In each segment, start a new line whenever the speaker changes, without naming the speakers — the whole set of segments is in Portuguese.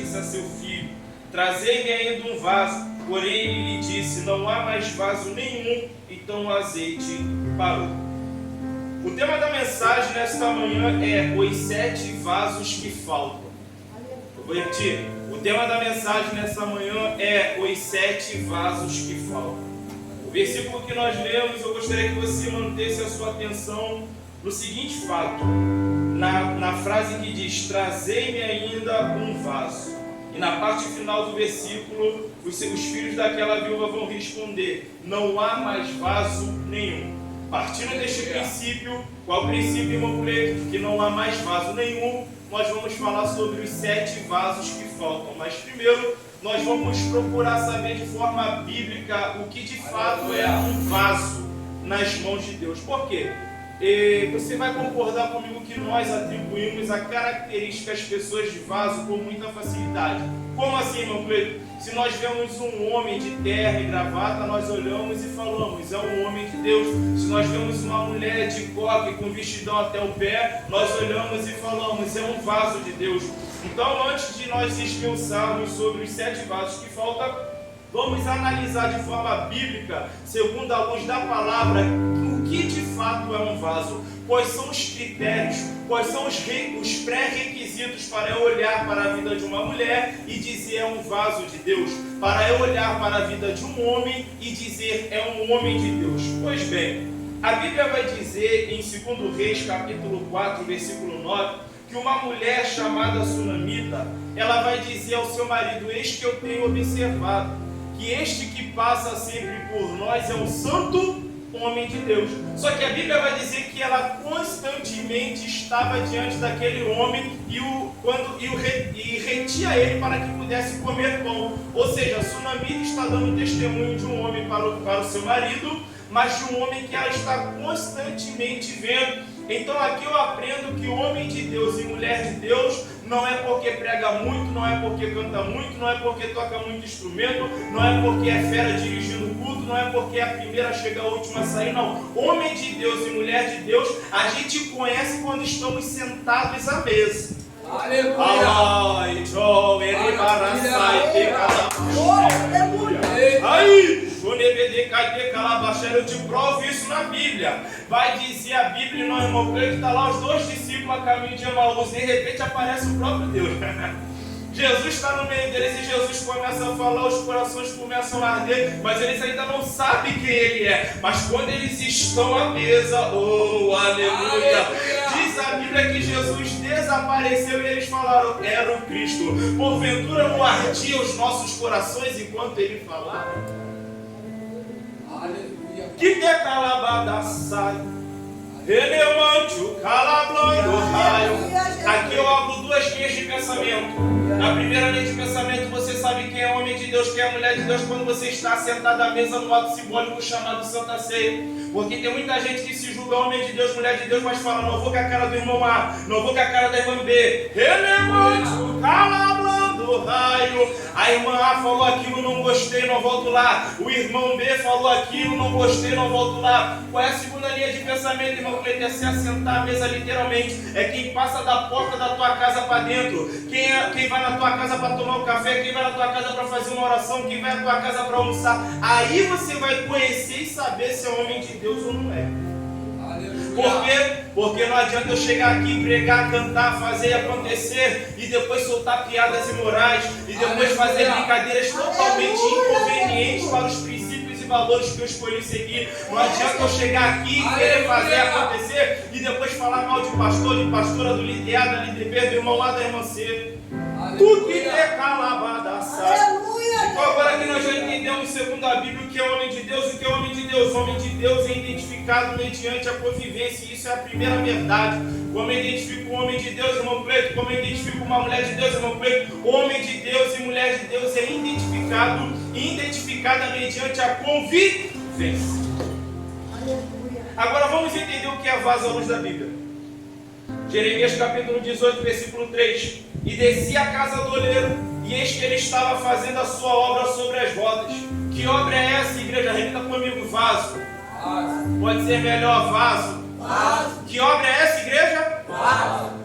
disse a seu filho: trazei-me ainda um vaso. Porém ele lhe disse: não há mais vaso nenhum. Então o azeite parou. O tema da mensagem nesta manhã é os 7 vasos que faltam. Eu vou repetir. O tema da mensagem nesta manhã é os 7 vasos que faltam. O versículo que nós lemos, eu gostaria que você mantesse a sua atenção no seguinte fato. Na frase que diz: trazei-me ainda um vaso. E na parte final do versículo, os filhos daquela viúva vão responder: não há mais vaso nenhum. Partindo deste princípio, qual o princípio, irmão Cleito? Que não há mais vaso nenhum. Nós vamos falar sobre os 7 vasos que faltam. Mas primeiro, nós vamos procurar saber de forma bíblica o que de fato é um vaso nas mãos de Deus. Por quê? Você vai concordar comigo que nós atribuímos a característica às pessoas de vaso com muita facilidade. Como assim, irmão Cleito? Se nós vemos um homem de terra e gravata, nós olhamos e falamos: é um homem de Deus. Se nós vemos uma mulher de coque com vestidão até o pé, nós olhamos e falamos: é um vaso de Deus. Então, antes de nós esmiuçarmos sobre os 7 vasos que faltam, vamos analisar de forma bíblica, segundo a luz da palavra, o que de fato é um vaso. Quais são os critérios, quais são os pré-requisitos para eu olhar para a vida de uma mulher e dizer é um vaso de Deus, para eu olhar para a vida de um homem e dizer é um homem de Deus. Pois bem, a Bíblia vai dizer em 2 Reis, capítulo 4, versículo 9, que uma mulher chamada Sunamita, ela vai dizer ao seu marido: eis que eu tenho observado que este que passa sempre por nós é um santo homem de Deus. Só que a Bíblia vai dizer que ela constantemente estava diante daquele homem e retia ele para que pudesse comer pão. Ou seja, a Sunamita está dando testemunho de um homem para o seu marido, mas de um homem que ela está constantemente vendo. Então aqui eu aprendo que homem de Deus e mulher de Deus não é porque prega muito, não é porque canta muito, não é porque toca muito instrumento, não é porque é fera dirigindo o culto, não é porque é a primeira a chegar, a última a sair, não. Homem de Deus e mulher de Deus, a gente conhece quando estamos sentados à mesa. Aleluia! Aí, eu te provo isso na Bíblia. Vai dizer a Bíblia, não, irmão Cleito, está lá os 2 discípulos a caminho de Emaús. De repente aparece o próprio Deus. Jesus está no meio deles e Jesus começa a falar, os corações começam a arder, mas eles ainda não sabem quem Ele é. Mas quando eles estão à mesa, oh, aleluia! Diz a Bíblia que Jesus desapareceu e eles falaram: era o Cristo. Porventura não ardia os nossos corações enquanto Ele falava? Aleluia! Que decalabadaçai, relemante o calablando raio. Aqui eu abro 2 linhas de pensamento. Na primeira linha de pensamento, você sabe quem é homem de Deus, quem é mulher de Deus, quando você está sentado à mesa no ato simbólico chamado Santa Ceia. Porque tem muita gente que se julga homem de Deus, mulher de Deus, mas fala: não vou com a cara do irmão A, não vou com a cara da irmã B. Relemante, calabrando raio. A irmã A falou aquilo, não gostei, não volto lá. O irmão B falou aquilo, não gostei, não volto lá. Qual é a segunda linha de pensamento, irmão? Que é se assentar à mesa literalmente. É quem passa da porta da tua casa para dentro. Quem vai na tua casa para tomar um café, quem vai na tua casa para fazer uma oração, quem vai na tua casa para almoçar. Aí você vai conhecer e saber se é homem de Deus ou não é. Por quê? Porque não adianta eu chegar aqui, pregar, cantar, fazer acontecer e depois soltar piadas imorais e depois fazer brincadeiras totalmente inconvenientes para os princípios e valores que eu escolhi seguir. Não adianta eu chegar aqui e querer fazer acontecer e depois falar mal de pastor, de pastora, do líder A, da líder B, do irmão A, da irmã C. Tu que decalabadaçai. Então agora que nós já entendemos, segundo a Bíblia, o que é homem de Deus, o que é homem de Deus. O homem de Deus é identificado mediante a convivência, e isso é a primeira verdade. Como eu identifico um homem de Deus, irmão Cleito, como eu identifico uma mulher de Deus, irmão Cleito, homem de Deus e mulher de Deus é identificada mediante a convivência. Agora vamos entender o que é vaso à luz da Bíblia. Jeremias capítulo 18, versículo 3. E desci à casa do oleiro, e eis que ele estava fazendo a sua obra sobre as rodas. Que obra é essa, igreja? Repita comigo: vaso. Pode ser melhor: vaso. Que obra é essa, igreja?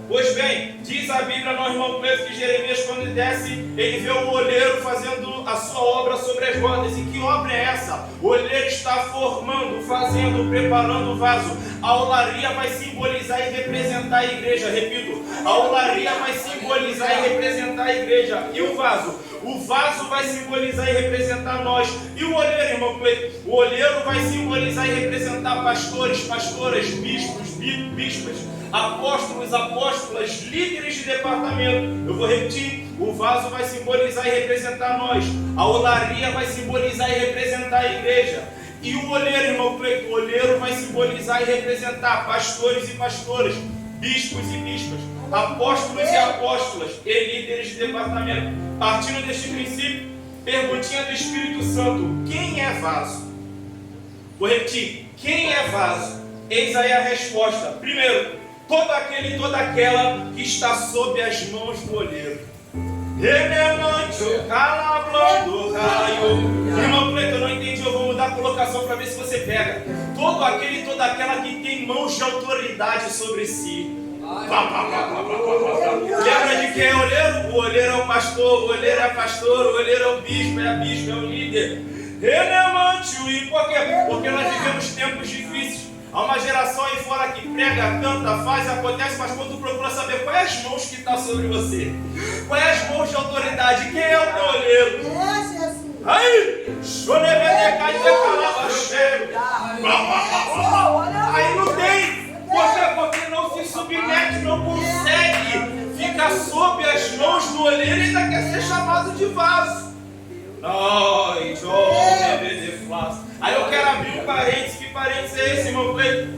Pois bem, diz a Bíblia, no irmão Cleito, que Jeremias, quando ele desce, ele vê o oleiro fazendo a sua obra sobre as rodas. E que obra é essa? O oleiro está formando, fazendo, preparando o vaso. A olaria vai simbolizar e representar a igreja. Repito, a olaria vai simbolizar e representar a igreja. E o vaso? O vaso vai simbolizar e representar nós. E o olheiro, irmão Cleito? O olheiro vai simbolizar e representar pastores, pastoras, bispos, bispas, apóstolos, apóstolas, líderes de departamento. Eu vou repetir. O vaso vai simbolizar e representar nós. A olaria vai simbolizar e representar a igreja. E o olheiro, irmão Cleito, o olheiro vai simbolizar e representar pastores e pastoras, bispos e bispas, apóstolos e apóstolas e líderes de departamento. Partindo deste princípio, perguntinha do Espírito Santo: quem é vaso? Vou repetir: quem é vaso? Eis aí a resposta. Primeiro, todo aquele e toda aquela que está sob as mãos do olheiro. Irmão Cleito, eu não entendi, eu vou mudar a colocação para ver se você pega. Todo aquele e toda aquela que tem mãos de autoridade sobre si. Lembra de quem é o olheiro? O olheiro é o pastor, o olheiro é a pastora, o olheiro é o bispo, é a bispa, é o líder. E por quê? Porque nós vivemos tempos difíceis. Há uma geração aí fora que prega, canta, faz, acontece, mas quando tu procura saber quais as mãos que estão sobre você, quais as mãos de autoridade, quem é o teu olheiro? Aí, aí não tem. Por quê? Porque não se submete, não consegue ficar sob as mãos do olheiro e ainda quer ser chamado de vaso. Aí eu quero abrir um parênteses. Que parênteses é esse, irmão Cleito?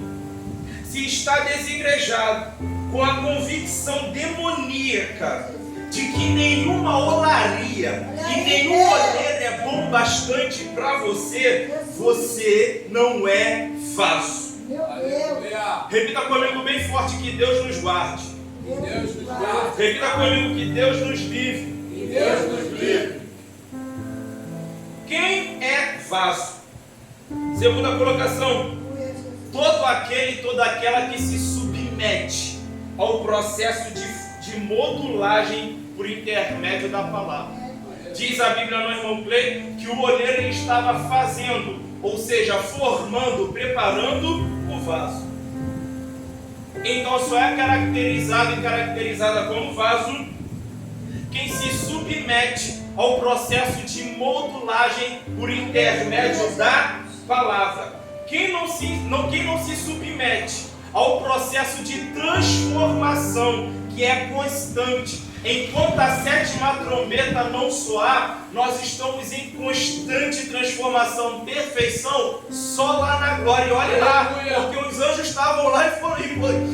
Se está desigrejado com a convicção demoníaca de que nenhuma olaria e nenhum olheiro é bom bastante para você, você não é vaso. Repita comigo bem forte: que Deus nos guarde. Repita comigo: que Deus nos livre. Quem é vaso? Segunda colocação: todo aquele e toda aquela que se submete ao processo de modulagem por intermédio da palavra. Diz a Bíblia, no irmão Cleito, que o olheiro ele estava fazendo, ou seja, formando, preparando o vaso. Então só é caracterizado e caracterizada como vaso quem se submete ao processo de modulagem por intermédio da palavra. Quem não se submete ao processo de transformação que é constante, enquanto a sétima trombeta não soar, nós estamos em constante transformação, perfeição, só lá na glória. E olha lá, porque os anjos estavam lá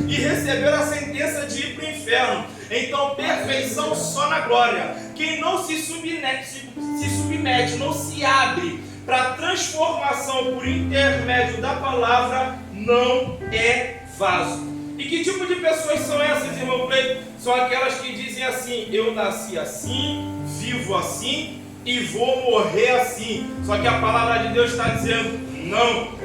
e receberam a sentença de ir para o inferno. Então, perfeição só na glória. Quem não se submete, não se abre para a transformação por intermédio da palavra, não é vaso. E que tipo de pessoas são essas, irmão Cleito? São aquelas que dizem assim: eu nasci assim, vivo assim e vou morrer assim. Só que a palavra de Deus está dizendo: não.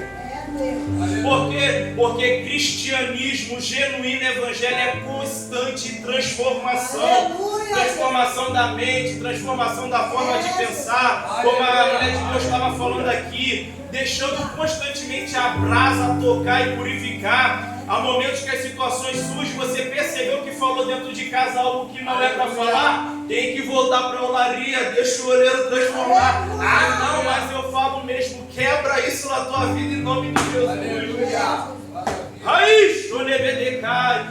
Por quê? Porque cristianismo genuíno, evangelho é constante transformação. Aleluia. Transformação da mente, transformação da forma de pensar, como a mulher de Deus estava falando aqui, deixando constantemente a brasa tocar e purificar. Há momentos que as situações surgem, você percebeu que falou dentro de casa algo que não é para falar, tem que voltar para a olaria, deixa o olheiro transformar. Ah não, mas eu falo mesmo, quebra isso na tua vida em nome de Jesus. Aleluia. Aí,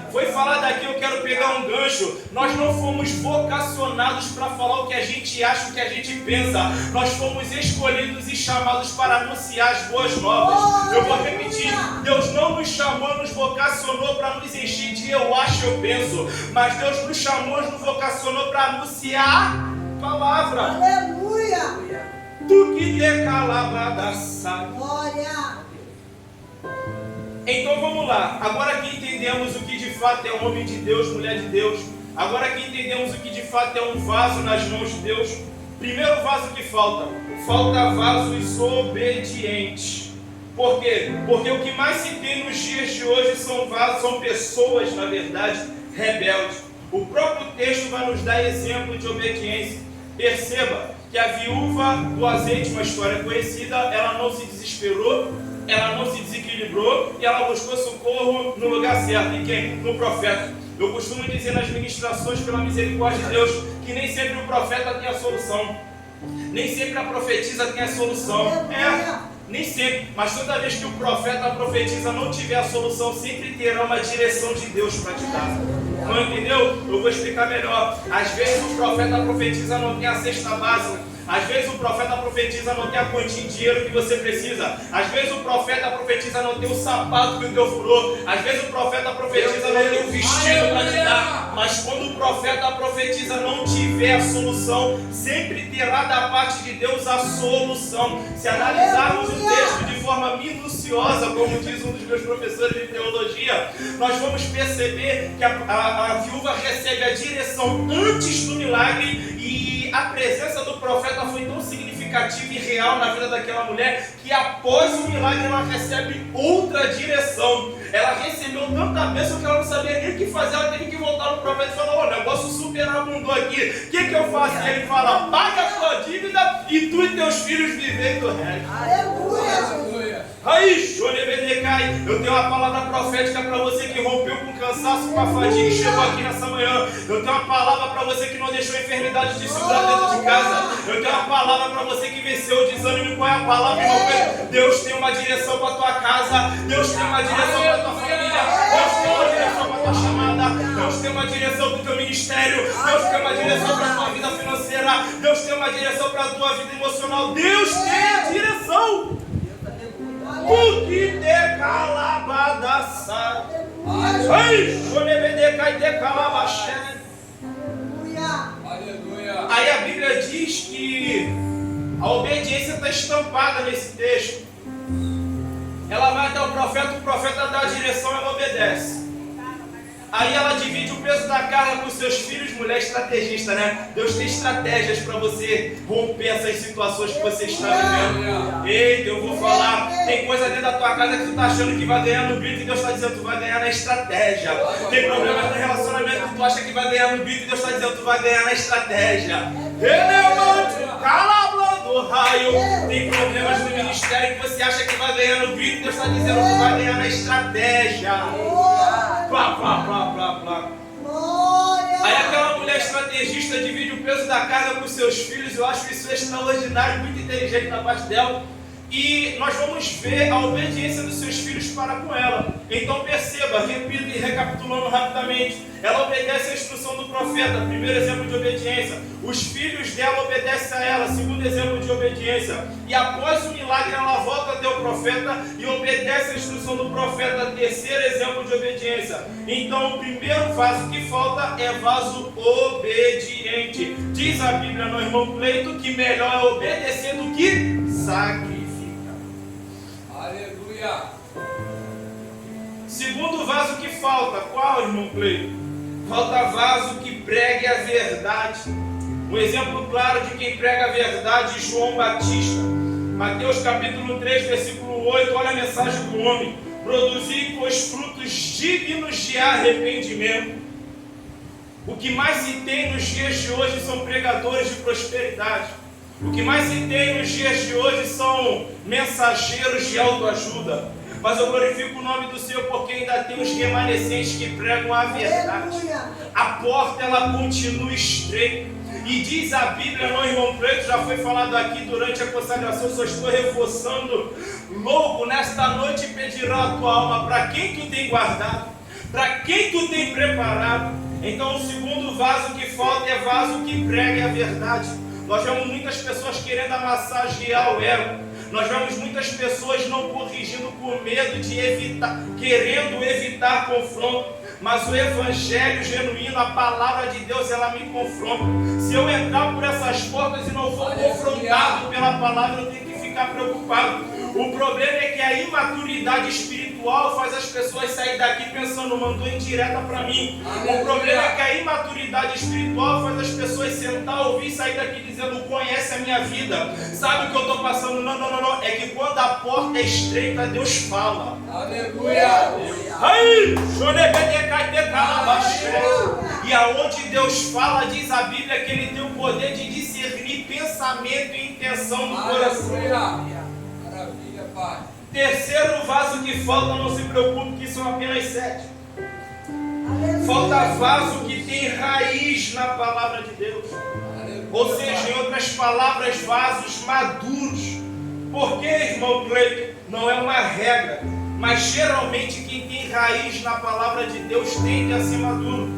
foi falado aqui, eu quero pegar um gancho. Nós não fomos vocacionados para falar o que a gente acha, o que a gente pensa. Nós fomos escolhidos e chamados para anunciar as boas novas. Eu vou repetir: Deus não nos chamou, nos vocacionou para nos encher de eu acho, eu penso. Mas Deus nos chamou, nos vocacionou para anunciar a palavra.
Aleluia!
Tu que decalabradaça.
Glória!
Então vamos lá, agora que entendemos o que de fato é um homem de Deus, mulher de Deus, agora que entendemos o que de fato é um vaso nas mãos de Deus, primeiro vaso que falta vasos obedientes. Por quê? Porque o que mais se tem nos dias de hoje são vasos, são pessoas, na verdade, rebelde. O próprio texto vai nos dar exemplo de obediência. Perceba que a viúva do azeite, uma história conhecida, ela não se desesperou, ela não se desequilibrou e ela buscou socorro no lugar certo. E quem? No profeta. Eu costumo dizer nas ministrações, pela misericórdia de Deus, que nem sempre o profeta tem a solução. Nem sempre a profetisa tem a solução. Nem sempre. Mas toda vez que o profeta, a profetisa não tiver a solução, sempre terá uma direção de Deus para te dar. Não entendeu? Eu vou explicar melhor. Às vezes o profeta, a profetisa não tem a cesta básica. Às vezes o profeta profetiza não tem a quantia de dinheiro que você precisa. Às vezes o profeta profetiza não tem o sapato que o teu furou. Às vezes o profeta profetiza não tem o vestido para te dar. Mas quando o profeta profetiza não tiver a solução, sempre terá da parte de Deus a solução. Se analisarmos o texto de forma minuciosa, como diz um dos meus professores de teologia, nós vamos perceber que a viúva recebe a direção antes do milagre. E a presença do profeta foi tão significativa e real na vida daquela mulher que após o milagre ela recebe outra direção. Ela recebeu tanta bênção que ela não sabia nem o que fazer. Ela teve que voltar no profeta e falar: o negócio superabundou aqui, o que eu faço? E ele fala: paga a sua dívida e tu e teus filhos vivem do resto.
Aleluia!
Aí, eu tenho uma palavra profética para você que rompeu com cansaço, com a fadiga e chegou aqui nessa manhã. Eu tenho uma palavra para você que não deixou a enfermidade de segurar dentro de casa. Eu tenho uma palavra para você que venceu o desânimo. Qual é a palavra, irmão? Deus tem uma direção para a tua casa. Deus tem uma direção para a tua família. Deus tem uma direção para a tua chamada. Deus tem uma direção para o teu ministério. Deus tem uma direção para a tua vida financeira. Deus tem uma direção para a tua vida emocional. Deus tem a direção. O que te calabadaça. Ai, xonebedecai te calabaxé.
Aleluia!
Aí a Bíblia diz que a obediência está estampada nesse texto. Ela vai até o profeta dá a direção, ela obedece. Aí ela divide o peso da carga com seus filhos, mulher estrategista, né? Deus tem estratégias para você romper essas situações que você está vivendo. Eita, eu vou falar, tem coisa dentro da tua casa que tu está achando que vai ganhar no grito e Deus está dizendo que tu vai ganhar na estratégia. Tem problemas no relacionamento que tu acha que vai ganhar no grito e Deus está dizendo que tu vai ganhar na estratégia. Do raio. Tem problemas no ministério que você acha que vai ganhar no grito e Deus está dizendo que tu vai ganhar na estratégia. Plá, plá, plá, plá, plá. Aí aquela mulher estrategista divide o peso da carga com seus filhos. Eu acho isso extraordinário, muito inteligente da parte dela. E nós vamos ver a obediência dos seus filhos para com ela. Então perceba, repito e recapitulando rapidamente. Ela obedece à instrução do profeta, primeiro exemplo de obediência. Os filhos dela obedecem a ela, segundo exemplo de obediência. E após o milagre ela volta até o profeta e obedece à instrução do profeta, terceiro exemplo de obediência. Então o primeiro vaso que falta é vaso obediente. Diz a Bíblia no irmão Cleito que melhor é obedecer do que sacrificar.
Aleluia!
Segundo vaso que falta, qual, irmão Cleito? Falta vaso que pregue a verdade. Um exemplo claro de quem prega a verdade, João Batista. Mateus capítulo 3, versículo 8, olha a mensagem do homem. Produzi, pois, frutos dignos de arrependimento. O que mais se tem nos dias de hoje são pregadores de prosperidade. O que mais se tem nos dias de hoje são mensageiros de autoajuda. Mas eu glorifico o nome do Senhor porque ainda tem os remanescentes que pregam a verdade. A porta ela continua estreita. E diz a Bíblia, não, irmão Preto, já foi falado aqui durante a consagração, só estou reforçando. Logo, nesta noite pedirá a tua alma para quem tu tem guardado, para quem tu tem preparado. Então o segundo vaso que falta é vaso que pregue a verdade. Nós vemos muitas pessoas querendo massagear o ego. Nós vemos muitas pessoas não corrigindo por medo de evitar, querendo evitar confronto. Mas o evangelho genuíno, a palavra de Deus, ela me confronta. Se eu entrar por essas portas e não for confrontado pela palavra, eu tenho que ficar preocupado. O problema é que a imaturidade espiritual faz as pessoas saírem daqui pensando, mandou indireta para mim. O problema é que a imaturidade espiritual faz as pessoas sentar, ouvir e sair daqui dizendo, conhece a minha vida, sabe o que eu estou passando. Não. É que quando a porta é estreita, Deus fala.
Aleluia!
Aí, e aonde Deus fala, diz a Bíblia que Ele tem o poder de discernir pensamento e intenção do coração.
Maravilha, Pai.
Terceiro vaso que falta, não se preocupe que são apenas 7. Falta vaso que tem raiz na palavra de Deus. Ou seja, em outras palavras, vasos maduros. Porque, irmão Cleiton, não é uma regra, mas geralmente quem tem raiz na palavra de Deus tende a ser maduro,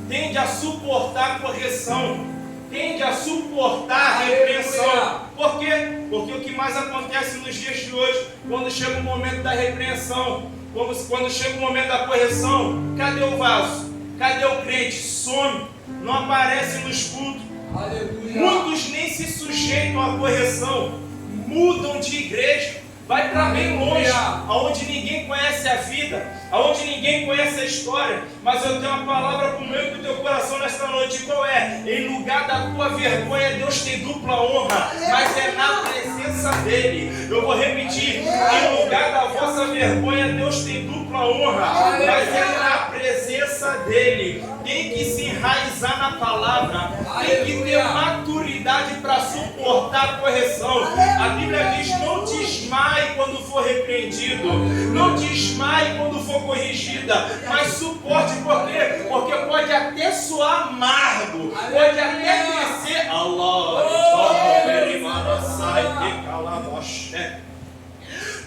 tende a suportar correção, tende a suportar repreensão. Por quê? Porque o que mais acontece nos dias de hoje, quando chega o momento da repreensão, quando chega o momento da correção, cadê o vaso? Cadê o crente? Some, não aparece nos cultos.
Aleluia.
Muitos nem se sujeitam à correção, mudam de igreja, vai para bem longe, aonde ninguém conhece a vida, aonde ninguém conhece a história. Mas eu tenho uma palavra para o meu e para o teu coração nesta noite. Qual é? Em lugar da tua vergonha, Deus tem dupla honra, mas é na presença dele. Eu vou repetir: em lugar da vossa vergonha, Deus tem dupla honra, mas é na presença dele. Tem que se enraizar na palavra, tem que ter maturidade para suportar a correção. A Bíblia diz: não desmaie quando for repreendido, não desmaie quando for corrigida, mas suporte. Por quê? Porque pode até soar amargo, pode até descer.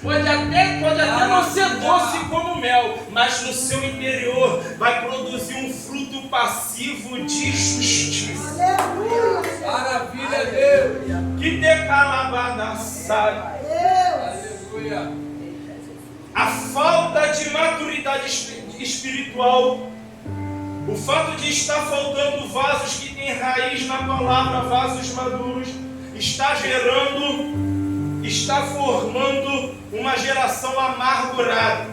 Pode até não ser doce como mel, mas no seu interior vai produzir um fruto passivo de justiça.
Maravilha, Deus.
Que decalabada sai.
Aleluia.
A falta de maturidade espiritual, o fato de estar faltando vasos que têm raiz na palavra, vasos maduros, está formando uma geração amargurada,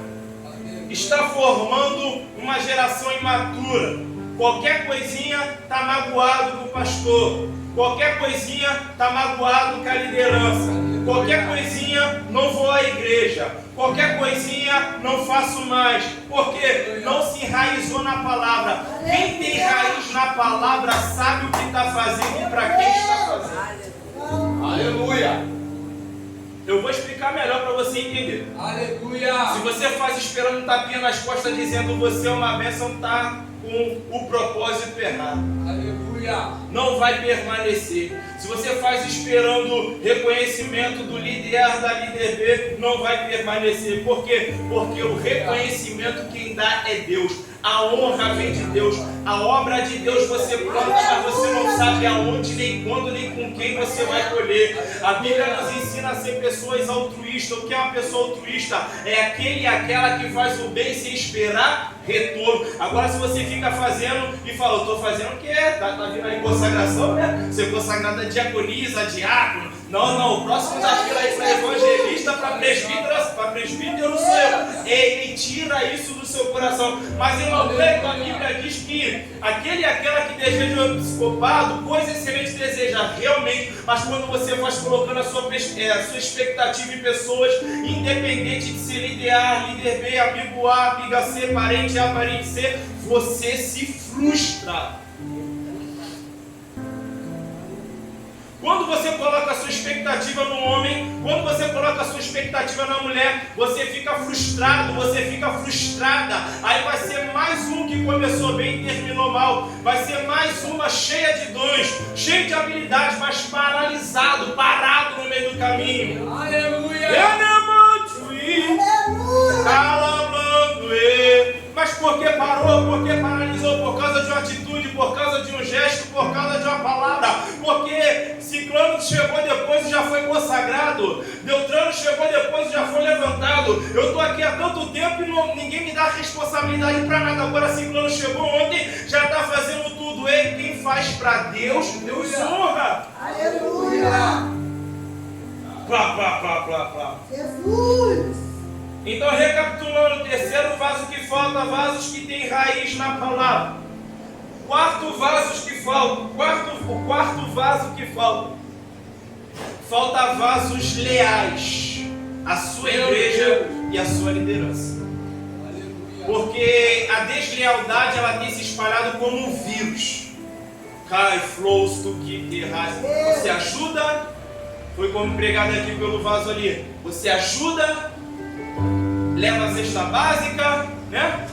está formando uma geração imatura. Qualquer coisinha está magoado com o pastor, qualquer coisinha está magoado com a liderança, qualquer coisinha não vou à igreja, qualquer coisinha não faço mais, porque não se enraizou na palavra. Quem tem raiz na palavra sabe o que está fazendo e para quem está fazendo. Aleluia! Eu vou explicar melhor para você entender.
Aleluia.
Se você faz esperando um tapinha nas costas dizendo você é uma bênção, está com o propósito errado.
Aleluia.
Não vai permanecer. Se você faz esperando reconhecimento do líder A, da líder B, não vai permanecer. Por quê? Porque o reconhecimento quem dá é Deus. A honra vem de Deus. A obra de Deus você planta, mas você não sabe aonde, nem quando, nem com quem você vai colher. A Bíblia nos ensina a ser pessoas altruístas. O que é uma pessoa altruísta? É aquele e aquela que faz o bem sem esperar retorno. Agora, se você fica fazendo e fala, eu estou fazendo o que é? Tá vindo aí consagração, né? Ser consagrado a diaconisa, a diácono. Não, o próximo da fila aí para evangelista, para presbítero sou eu. Ele tira isso do seu coração. Mas irmão Cleiton, a Bíblia diz que aquele e aquela que deseja o episcopado, coisa excelente deseja realmente, mas quando você faz colocando a sua expectativa em pessoas, independente de ser líder A, líder B, amigo A, amiga C, parente A, parente C, você se frustra. Quando você coloca a sua expectativa no homem, quando você coloca a sua expectativa na mulher, você fica frustrado, você fica frustrada. Aí vai ser mais um que começou bem e terminou mal. Vai ser mais uma cheia de dons, cheia de habilidades, mas paralisado, parado no meio do caminho.
Aleluia.
Mas por que parou? Por que paralisou? Por causa de uma atitude, por causa de um gesto, por causa de uma palavra. Porque Ciclano chegou depois e já foi consagrado. Beltrano chegou depois e já foi levantado. Eu estou aqui há tanto tempo e ninguém me dá responsabilidade para nada. Agora Ciclano chegou ontem, já está fazendo tudo. Ele, quem faz para Deus, Deus honra.
Aleluia.
Plá.
Jesus.
Então, recapitulando, o terceiro vaso que falta, vasos que têm raiz na palavra. Quarto vaso que falta, o quarto vaso que falta vasos leais à sua igreja e à sua liderança.
Aleluia.
Porque a deslealdade ela tem se espalhado como um vírus. Cai, flows, tu que terras. Você ajuda, foi como pregado aqui pelo vaso ali. Você ajuda, leva a cesta básica, né?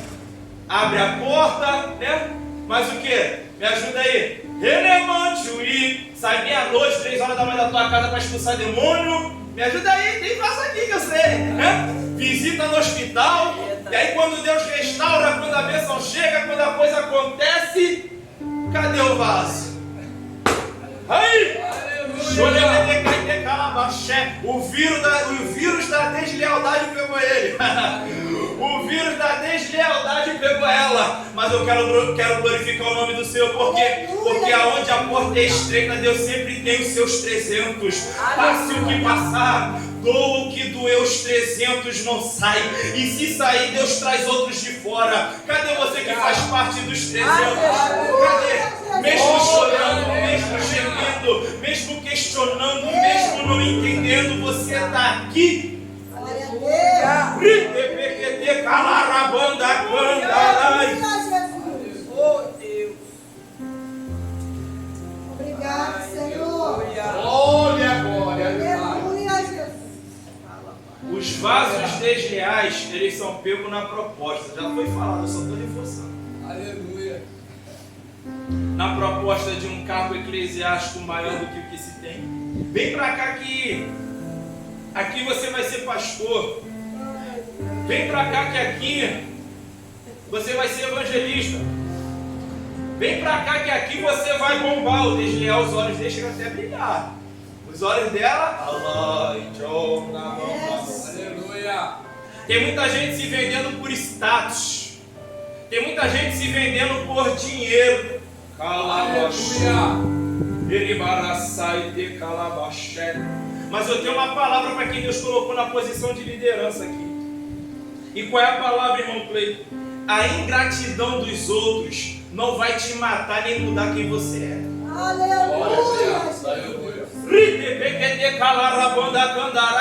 Abre a porta, né? Mas o que? Me ajuda aí. Relemante, Uri. Sai meia-noite, 3 horas da manhã da tua casa para expulsar demônio. Me ajuda aí, tem vaso aqui que eu sei, né? Visita no hospital. E aí quando Deus restaura, quando a bênção chega, quando a coisa acontece, cadê o vaso? Aí! O vírus da deslealdade pegou ele. O vírus da deslealdade pegou ela. Mas eu quero glorificar o nome do Senhor. Por quê? Porque aonde a porta é estreita, Deus sempre tem os seus 300. Passe o que passar, doa o que doeu, os 300 não sai. E se sair, Deus traz outros de fora. Cadê você que faz parte dos 300? Cadê? Mesmo chorando, mesmo gemendo, mesmo questionando, mesmo não entendendo, você está aqui.
Oh Deus.
Obrigado, Senhor.
Glória, glória.
Aleluia, Jesus.
Os vasos desleais, eles são pegos na proposta. Já foi falado, eu só estou reforçando.
Aleluia.
Na proposta de um cargo eclesiástico maior do que o que se tem. Vem pra cá que aqui você vai ser pastor. Vem pra cá que aqui você vai ser evangelista. Vem pra cá que aqui você vai bombar. O desleal, os olhos dele chegam até a brilhar. Os olhos dela,
Aleluia.
tem muita gente se vendendo por status. Tem muita gente se vendendo por dinheiro. Mas eu tenho uma palavra para quem Deus colocou na posição de liderança aqui. E qual é a palavra, irmão Cleiton? A ingratidão dos outros não vai te matar nem mudar quem você é.
Aleluia.
Aleluia.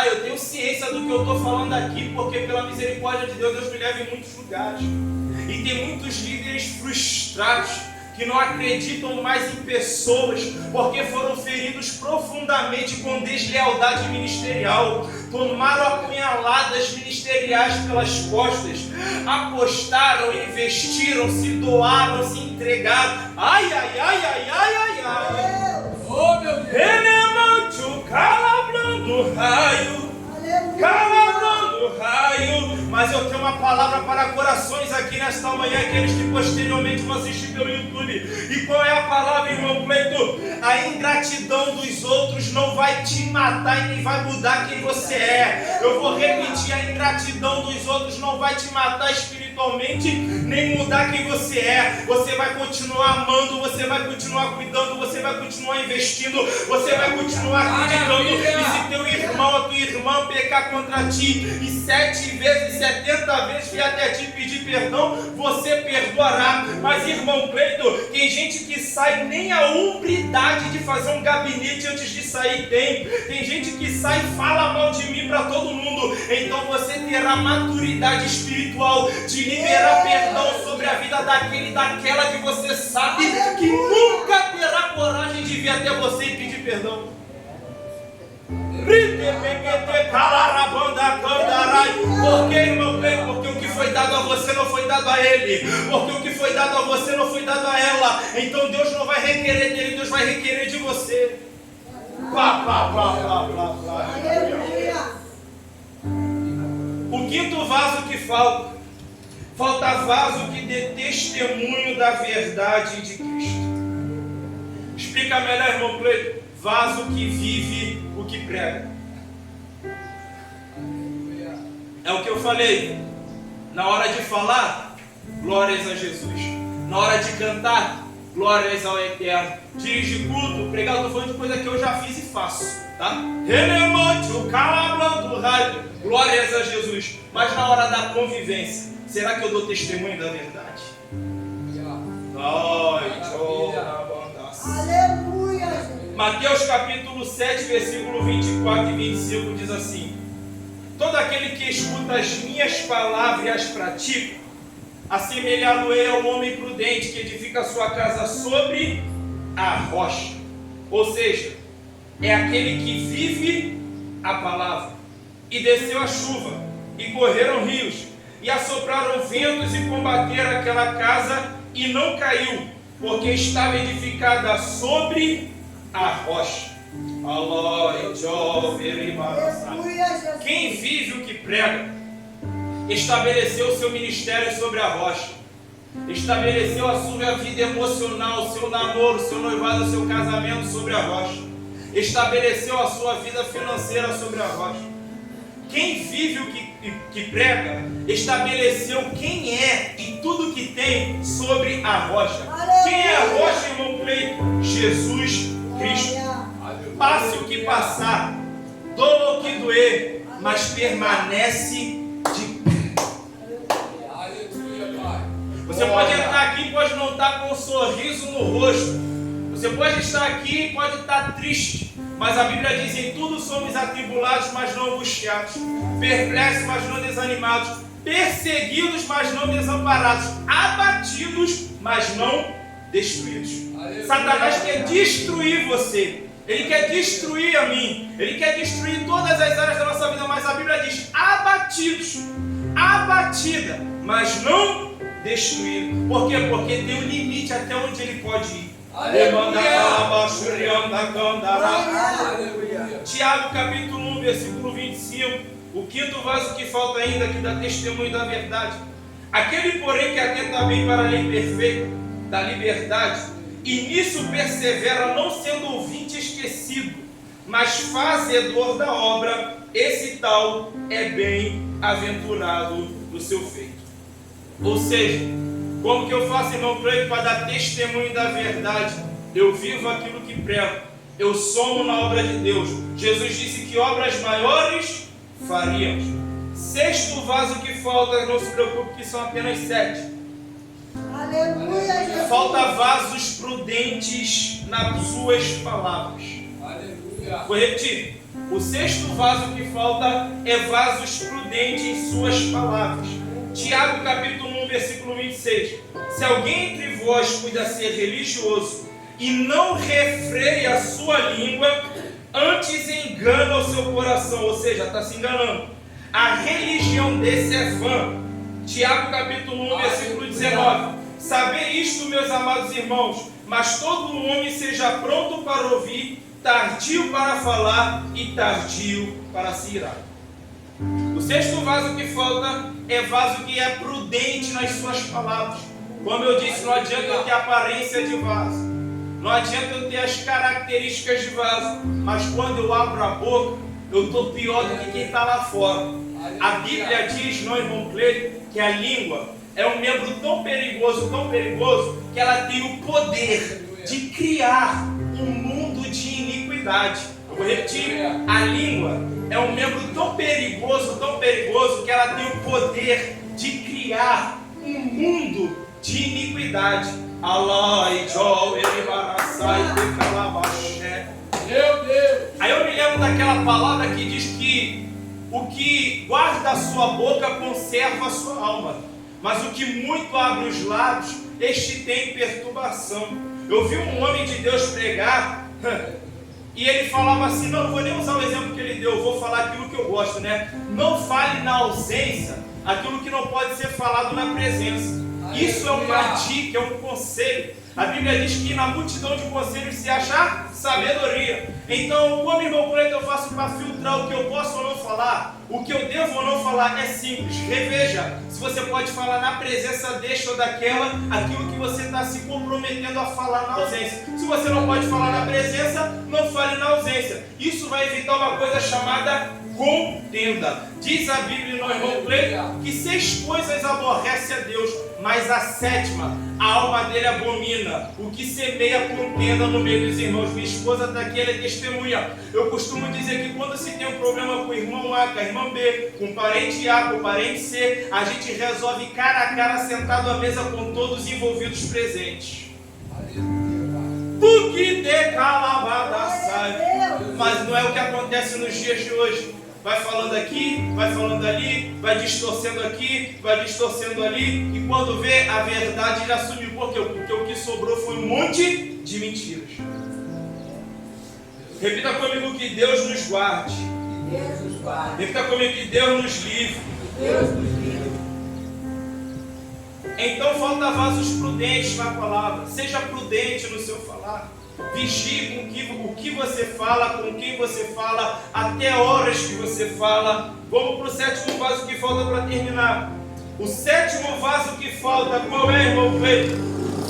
Eu tenho ciência do que eu estou falando aqui, porque pela misericórdia de Deus, Deus me leva em muitos lugares. E tem muitos líderes frustrados que não acreditam mais em pessoas, porque foram feridos profundamente com deslealdade ministerial, tomaram apunhaladas ministeriais pelas costas, apostaram, investiram, se doaram, se entregaram. Ai, ai, ai, ai, ai, ai, ai.
Oh, meu Deus.
Renemancho, calabrando raio, calabrando raio. Mas eu tenho uma palavra para corações aqui nesta manhã, aqueles que posteriormente vão assistir pelo YouTube. E qual é a palavra, irmão Cleiton? A ingratidão dos outros não vai te matar e nem vai mudar quem você é. Eu vou repetir, a ingratidão dos outros não vai te matar espiritualmente, nem mudar quem você é. Você vai continuar amando, você vai continuar cuidando, você vai continuar investindo, você vai continuar acreditando. E se teu irmão ou tua irmã pecar contra ti e 7 vezes, 70 vezes vier até ti pedir perdão, você perdoará. Mas, irmão Cleiton, tem gente que sai nem a umbridade de fazer um gabinete antes de sair tem. Tem gente que sai e fala mal de mim para todo mundo. Então você terá maturidade espiritual de liberar perdão sobre a vida daquele e daquela que você sabe que nunca terá coragem de vir até você e pedir perdão. Por que, irmão? Porque o que foi dado a você não foi dado a ele. Porque o que foi dado a você não foi dado a ela. Então Deus não vai requerer dele, Deus vai requerer de você. O quinto vaso que falta. Falta vaso que dê testemunho da verdade de Cristo. Explica melhor, irmão Cleiton. Vaso que vive o que prega. É o que eu falei. Na hora de falar, glórias a Jesus. Na hora de cantar, glórias ao Eterno. Dirigir culto, pregar, eu estou falando de coisa que eu já fiz e faço, tá? Relemante, o calabrando raio, glórias a Jesus. Mas na hora da convivência, será que eu dou testemunho da verdade?
Aleluia, Jesus.
Mateus capítulo 7, versículo 24 e 25 diz assim: todo aquele que escuta as minhas palavras e as pratica assemelhá-lo-ei ao homem prudente que edifica a sua casa sobre a rocha. Ou seja, é aquele que vive a palavra. E desceu a chuva, e correram rios, e assopraram ventos, e combateram aquela casa, e não caiu, porque estava edificada sobre a rocha.
Aleluia, Jesus.
Quem vive o que prega, estabeleceu o seu ministério sobre a rocha, estabeleceu a sua vida emocional, seu namoro, seu noivado, seu casamento sobre a rocha, estabeleceu a sua vida financeira sobre a rocha. Quem vive o que prega, estabeleceu quem é e tudo que tem sobre a rocha. Quem é a rocha, irmão Cleito? Jesus Cristo. Passe o que passar, doa o que doer, mas permanece de pé.
Aleluia, Pai.
Você pode entrar aqui e pode não estar com um sorriso no rosto. Você pode estar aqui e pode estar triste. Mas a Bíblia diz: em tudo somos atribulados, mas não angustiados, perplexos, mas não desanimados, perseguidos, mas não desamparados, abatidos, mas não destruídos.
Aleluia.
Satanás quer destruir você. Ele quer destruir a mim. Ele quer destruir todas as áreas da nossa vida. Mas a Bíblia diz: abatidos, abatida, mas não destruído. Por quê? Porque tem um limite até onde ele pode ir.
Aleluia.
Tiago capítulo 1, versículo 25. O quinto vaso que falta ainda, que dá testemunho da verdade. Aquele, porém, que atenta bem para a lei perfeita da liberdade, e nisso persevera, não sendo ouvinte esquecido, mas fazedor da obra, esse tal é bem-aventurado no seu feito. Ou seja, como que eu faço, irmão Cleito, para dar testemunho da verdade? Eu vivo aquilo que prego. Eu somo na obra de Deus. Jesus disse que obras maiores faríamos. Sexto vaso que falta, não se preocupe que são apenas 7.
Aleluia, Jesus.
Falta vasos prudentes nas suas palavras.
Aleluia.
Vou repetir. O sexto vaso que falta é vasos prudentes em suas palavras. Tiago capítulo 1, versículo 26. Se alguém entre vós cuida ser religioso e não refreia a sua língua, antes engana o seu coração, ou seja, está se enganando. A religião desse é vã. Tiago capítulo 1, versículo 19. Saber isto, meus amados irmãos, mas todo homem seja pronto para ouvir, tardio para falar e tardio para se irar. O sexto vaso que falta é vaso que é prudente nas suas palavras. Como eu disse, não adianta eu ter a aparência de vaso, não adianta eu ter as características de vaso, mas quando eu abro a boca, eu estou pior do que quem está lá fora. A Bíblia diz, não, irmão Cleito, que a língua é um membro tão perigoso, que ela tem o poder de criar um mundo de iniquidade. Eu vou repetir, a língua é um membro tão perigoso, que ela tem o poder de criar um mundo de iniquidade.
Meu Deus.
Aí eu me lembro daquela palavra que diz que o que guarda a sua boca conserva a sua alma, mas o que muito abre os lábios, este tem perturbação. Eu vi um homem de Deus pregar e ele falava assim, não vou nem usar o exemplo que ele deu, eu vou falar aquilo que eu gosto, né? Não fale na ausência aquilo que não pode ser falado na presença. Isso é uma dica, é um conselho. A Bíblia diz que na multidão de conselhos se acha sabedoria. Então, como irmão Cleito eu faço para filtrar o que eu posso ou não falar? O que eu devo ou não falar é simples. Reveja se você pode falar na presença deste ou daquela aquilo que você está se comprometendo a falar na ausência. Se você não pode falar na presença, não fale na ausência. Isso vai evitar uma coisa chamada contenda. Diz a Bíblia, no irmão Cleito, que 6 coisas aborrece a Deus, mas a 7ª, a alma dele abomina. O que semeia contenda no meio dos irmãos. Minha esposa está aqui, ela é testemunha. Eu costumo dizer que quando se tem um problema com o irmão A, com a irmã B, com o parente A, com o parente C, a gente resolve cara a cara, sentado à mesa com todos os envolvidos presentes. Porque de calabada sai. Mas não é o que acontece nos dias de hoje. vai falando aqui, vai falando ali, vai distorcendo aqui, vai distorcendo ali, e quando vê, a verdade já sumiu. Por quê? Porque o que sobrou foi um monte de mentiras. Repita comigo: que Deus nos guarde.
Deus nos guarde.
Repita comigo: que Deus nos livre.
Deus nos livre.
Então falta vasos prudentes na palavra. Seja prudente no seu falar. Vigie com o que você fala, com quem você fala, até horas que você fala. Vamos para o sétimo vaso que falta para terminar. O sétimo vaso que falta, qual é, irmão Cleiton?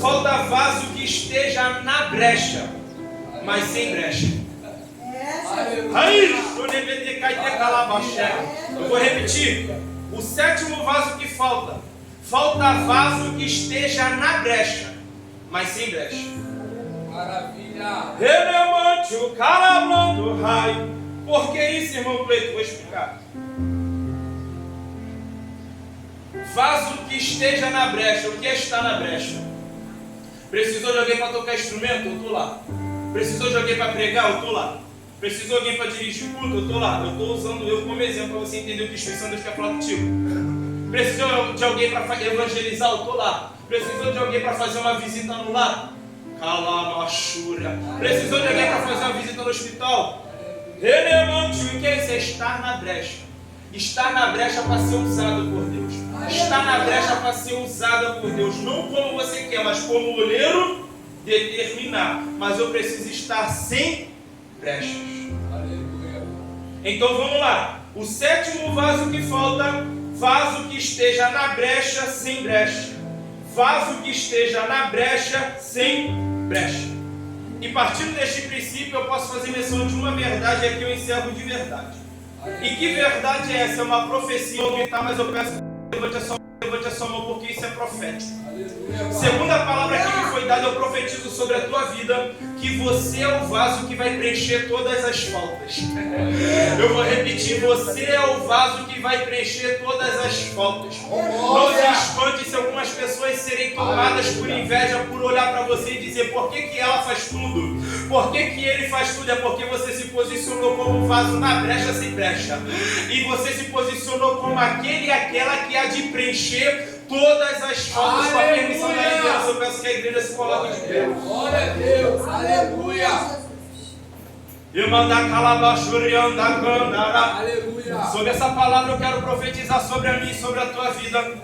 Falta vaso que esteja na brecha, mas sem brecha. Eu vou repetir. O sétimo vaso que falta. Falta vaso que esteja na brecha, mas sem brecha.
Maravilha.
Relevante o calabrando raio. Por que isso, irmão Cleiton? Vou explicar. Vaso que esteja na brecha. O que é estar na brecha? Precisou de alguém para tocar instrumento? Eu estou lá. Precisou de alguém para pregar? Eu estou lá. Precisou de alguém para dirigir culto? Eu estou lá. Eu estou usando eu como exemplo para você entender o que o Espírito Santo Deus quer falar contigo. Precisou de alguém para evangelizar? Eu estou lá. Precisou de alguém para fazer uma visita no lar? Calamachura. Precisou de alguém para fazer uma visita no hospital? Relevante. O que é isso? É estar na brecha. Estar na brecha para ser usado por Deus. Estar na brecha para ser usada por Deus. Não como você quer, mas como o olheiro determinar. Mas eu preciso estar sem brechas.
Aleluia.
Então vamos lá. O sétimo vaso que falta. Vaso que esteja na brecha, sem brecha. Vaso que esteja na brecha, sem brecha. E partindo deste princípio, eu posso fazer menção de uma verdade, e aqui eu encerro de verdade. E que verdade é essa? É uma profecia, mas eu peço que levante a sua mão, porque isso é profético. Segunda palavra que me foi dada, eu profetizo sobre a tua vida, que você é o vaso que vai preencher todas as faltas. Eu vou repetir, você é o vaso que vai preencher todas as faltas. Não se espante se algumas pessoas serem tomadas por inveja, por olhar para você e dizer: por que ela faz tudo? Por que ele faz tudo? É porque você se posicionou como um vaso na brecha sem brecha. E você se posicionou como aquele e aquela que há de preencher todas as faltas. Com a permissão da liderança, eu peço que a igreja se coloque de pé.
Glória a Deus. Aleluia.
E mandar calabachuri andar candara.
Aleluia.
Sobre essa palavra eu quero profetizar sobre a mim e sobre a tua vida.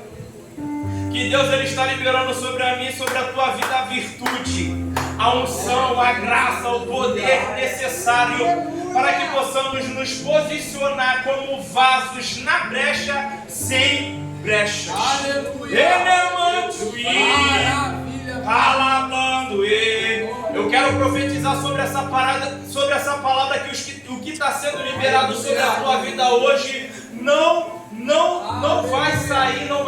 Que Deus ele está liberando sobre a mim e sobre a tua vida a virtude, a unção, a graça, o poder necessário para que possamos nos posicionar como vasos na brecha sem brechas.
Aleluia. Maravilha.
Falando eu quero profetizar sobre essa palavra que o que está sendo liberado sobre a tua vida hoje não vai sair, o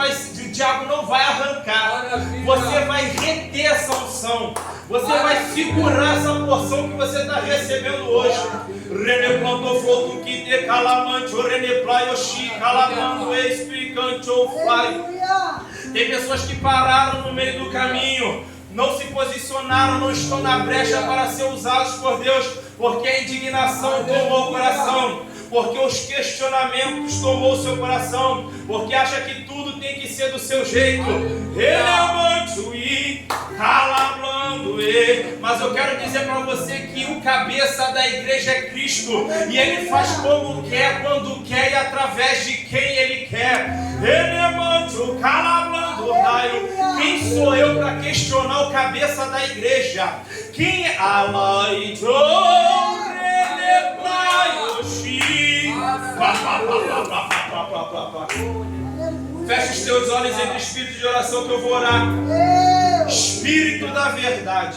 diabo não vai arrancar. Você vai reter essa unção. Você vai segurar essa porção que você está recebendo hoje. René plantou fogo que te calamante, o René plaioshi, calamando, explicante ou fly. Tem pessoas que pararam no meio do caminho, não se posicionaram, não estão na brecha para ser usados por Deus, porque a indignação tomou o coração, porque os questionamentos tomou o seu coração, porque acha que tudo tem que ser do seu jeito. Mas eu quero dizer para você que o cabeça da igreja é Cristo, e Ele faz como quer, quando quer e através de quem Ele quer. Quem sou eu para questionar o cabeça da igreja? Quem é Feche os teus olhos entre espírito de oração que eu vou orar. Espírito da verdade,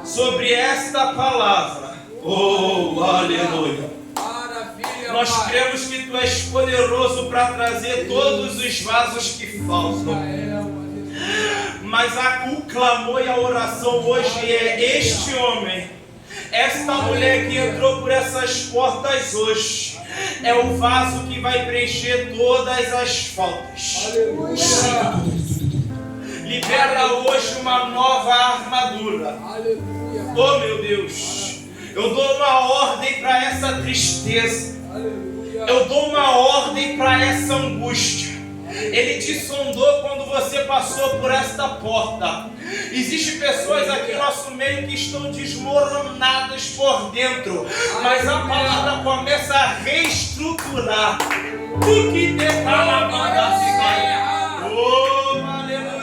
sobre esta palavra. Oh, aleluia. Nós cremos que Tu és poderoso para trazer todos os vasos que faltam. Mas o clamor e a oração hoje é este homem, esta mulher que entrou por essas portas hoje. É o vaso que vai preencher todas as faltas. Libera hoje uma nova armadura. Oh meu Deus, eu dou uma ordem para essa tristeza.
Aleluia.
Eu dou uma ordem para essa angústia. Ele te sondou quando você passou por esta porta. Existem pessoas aqui no nosso meio que estão desmoronadas por dentro, mas a palavra começa a reestruturar. Tu que oh, aleluia.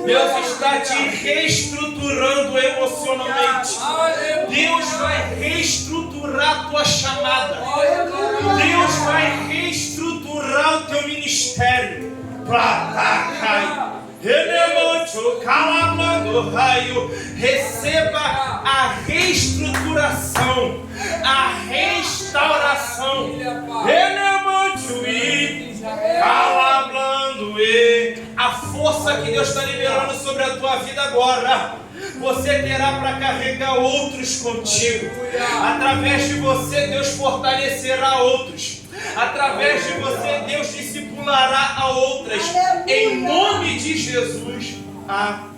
Deus está te reestruturando emocionalmente. Deus vai reestruturar a tua chamada. Deus vai reestruturar o teu ministério. Receba a reestruturação, a restauração. A força que Deus está liberando sobre a tua vida agora, você terá para carregar outros contigo. Através de você, Deus fortalecerá outros. Através de você, Deus discipulará a outras. Em nome de Jesus. Amém.